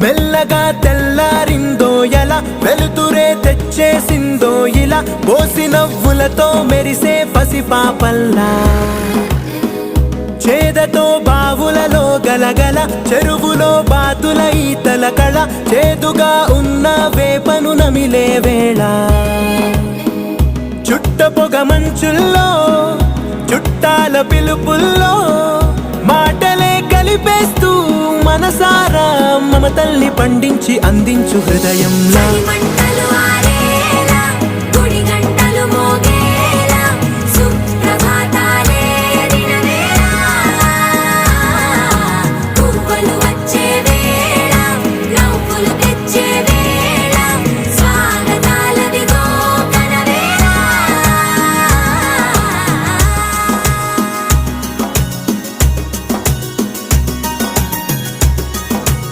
మెల్లగా తెల్లారిందో ఎలా, వెలుతురే తెచ్చేసిందో ఇలా, పోసి నవ్వులతో మెరిసే పసిపాపల్లా. చేదతో బావులలో గలగల, చెరువులో బాతుల ఈతల కళ, చేదుగా ఉన్న వేపను నమిలే వేళ. చుట్ట పొగ మంచుల్లో, చుట్టాల పిలుపుల్లో, మాటలే కలిపేస్తూ మనసారా మమతల్ని పండించి అందించు హృదయంలా. మంటలు ఆరే